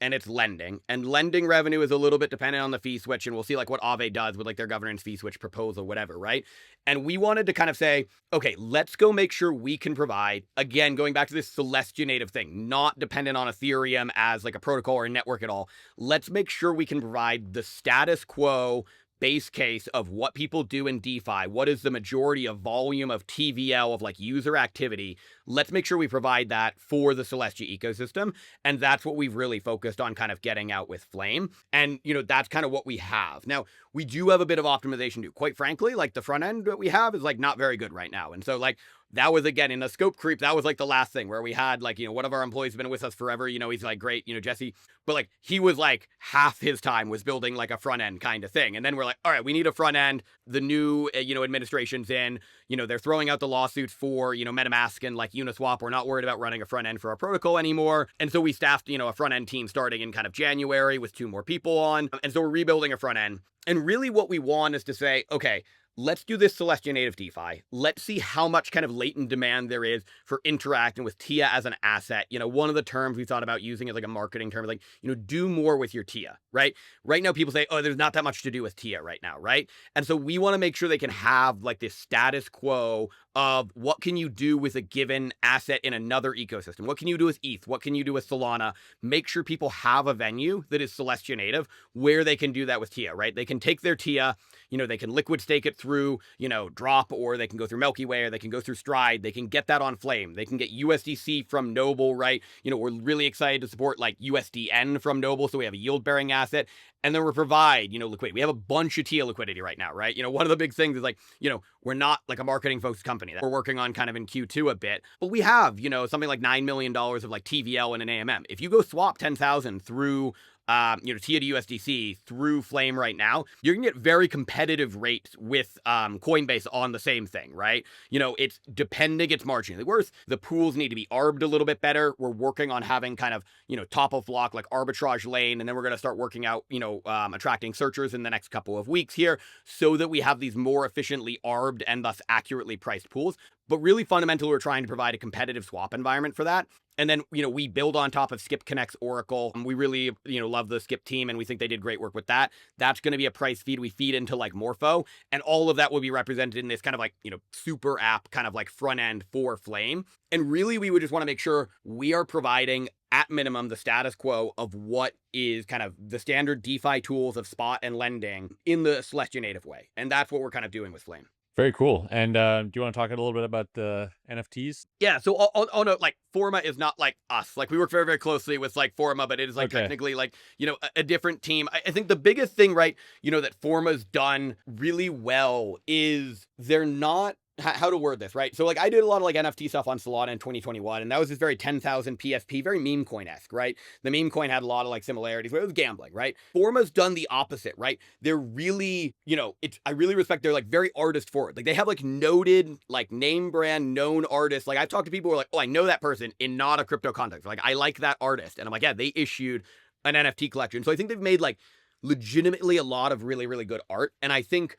and it's lending. And lending revenue is a little bit dependent on the fee switch, and we'll see like what Aave does with like their governance fee switch proposal, whatever, right? And we wanted to kind of say, okay, let's go make sure we can provide, again, going back to this Celestia native thing, not dependent on Ethereum as like a protocol or a network at all. Let's make sure we can provide the status quo base case of what people do in DeFi, what is the majority of volume of TVL, of like user activity. Let's make sure we provide that for the Celestia ecosystem. And that's what we've really focused on kind of getting out with Flame. And, you know, that's kind of what we have. Now, we do have a bit of optimization too. Quite frankly, like the front end that we have is like not very good right now. And so like, that was, again, in the scope creep, that was like the last thing where we had like, you know, one of our employees has been with us forever, you know, he's like great, you know, Jesse, but like he was like half his time was building like a front end kind of thing. And then we're like, all right, we need a front end. The new, you know, administration's in, you know, they're throwing out the lawsuits for, you know, MetaMask and like Uniswap. We're not worried about running a front end for our protocol anymore. And so we staffed, you know, a front end team starting in kind of January with 2 more people on. And so we're rebuilding a front end. And really what we want is to say, okay, let's do this Celestia native DeFi. Let's see how much kind of latent demand there is for interacting with TIA as an asset. You know, one of the terms we thought about using as like a marketing term, like, you know, do more with your TIA, right? Right now people say, oh, there's not that much to do with TIA right now, right? And so we want to make sure they can have like this status quo of what can you do with a given asset in another ecosystem? What can you do with ETH? What can you do with Solana? Make sure people have a venue that is Celestia native where they can do that with TIA, right? They can take their TIA, you know, they can liquid stake it through, you know, Drop, or they can go through Milky Way, or they can go through Stride. They can get that on Flame. They can get USDC from Noble, right? You know, we're really excited to support like USDN from Noble, so we have a yield-bearing asset. And then we provide, you know, liquidity. We have a bunch of TIA liquidity right now, right? You know, one of the big things is like, you know, we're not like a marketing focused company that we're working on kind of in Q2 a bit, but we have, you know, something like $9 million of like TVL in an AMM. If you go swap 10,000 through you know, TIA to USDC through Flame right now, you're gonna get very competitive rates with Coinbase on the same thing, right? You know, it's depending, it's marginally worse. The pools need to be arbed a little bit better. We're working on having kind of, you know, top of block like arbitrage lane, and then we're gonna start working out, you know, attracting searchers in the next couple of weeks here so that we have these more efficiently arbed and thus accurately priced pools. But really fundamentally, we're trying to provide a competitive swap environment for that. And then, you know, we build on top of Skip Connect's Oracle. We really, you know, love the Skip team, and we think they did great work with that. That's going to be a price feed we feed into like Morpho, and all of that will be represented in this kind of like, you know, super app kind of like front end for Flame. And really, we would just want to make sure we are providing at minimum the status quo of what is kind of the standard DeFi tools of spot and lending in the Celestia native way. And that's what we're kind of doing with Flame. Very cool. And do you want to talk a little bit about the NFTs? Yeah, so I'll note, like, Forma is not like us. Like, we work very, very closely with, like, Forma, but it is, like, Okay. technically, like, you know, a different team. I think the biggest thing, right, you know, that Forma's done really well is they're not, how to word this, right? So, like, I did a lot of, like, NFT stuff on Solana in 2021, and that was this very 10,000 PFP, very meme coin-esque, right? The meme coin had a lot of, like, similarities, but it was gambling, right? Forma's done the opposite, right? They're really, you know, I really respect, they're, like, very artist-forward. Like, they have, like, noted, like, name brand, known artists. Like, I've talked to people who are like, oh, I know that person in not a crypto context. Like, I like that artist. And I'm like, yeah, they issued an NFT collection. So I think they've made, like, legitimately a lot of really, really good art. And I think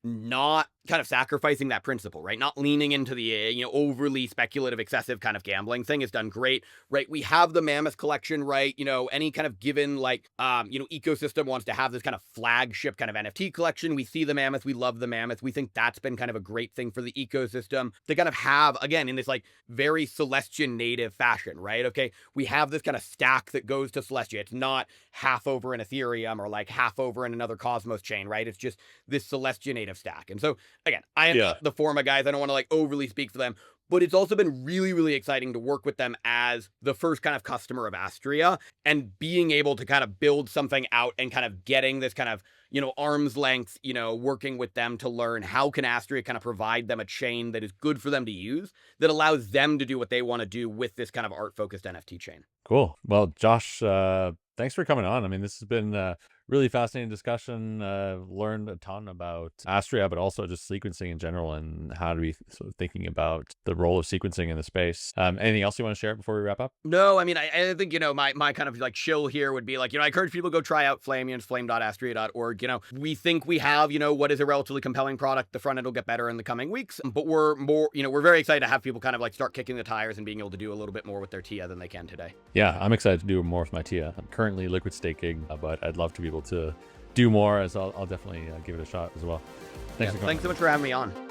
not kind of sacrificing that principle, right? Not leaning into the, you know, overly speculative, excessive kind of gambling thing is done great, right? We have the Mammoth collection, right? You know, any kind of given like, you know, ecosystem wants to have this kind of flagship kind of NFT collection. We see the Mammoth. We love the Mammoth. We think that's been kind of a great thing for the ecosystem to kind of have, again, in this like very Celestia native fashion, right? Okay, we have this kind of stack that goes to Celestia. It's not half over in Ethereum or like half over in another Cosmos chain, right? It's just this Celestia native stack. And so again, I am Yeah. not the Forma guys. I don't want to like overly speak for them, but it's also been really, really exciting to work with them as the first kind of customer of Astria and being able to kind of build something out and kind of getting this kind of, you know, arm's length, you know, working with them to learn how can Astria kind of provide them a chain that is good for them to use, that allows them to do what they want to do with this kind of art-focused NFT chain. Cool. Well, Josh, Thanks for coming on. I mean, this has been a really fascinating discussion. Learned a ton about Astria, but also just sequencing in general and how to be sort of thinking about the role of sequencing in the space. Anything else you want to share before we wrap up? No, I mean, I think, my kind of like chill here would be like, I encourage people to go try out Flame, it's flame.astria.org. We think we have, what is a relatively compelling product. The front end will get better in the coming weeks, but we're more, we're very excited to have people kind of like start kicking the tires and being able to do a little bit more with their TIA than they can today. Yeah, I'm excited to do more with my TIA. I'm currently liquid staking, but I'd love to be able to do more, as I'll definitely give it a shot as well. Thanks for coming. Thanks so much for having me on.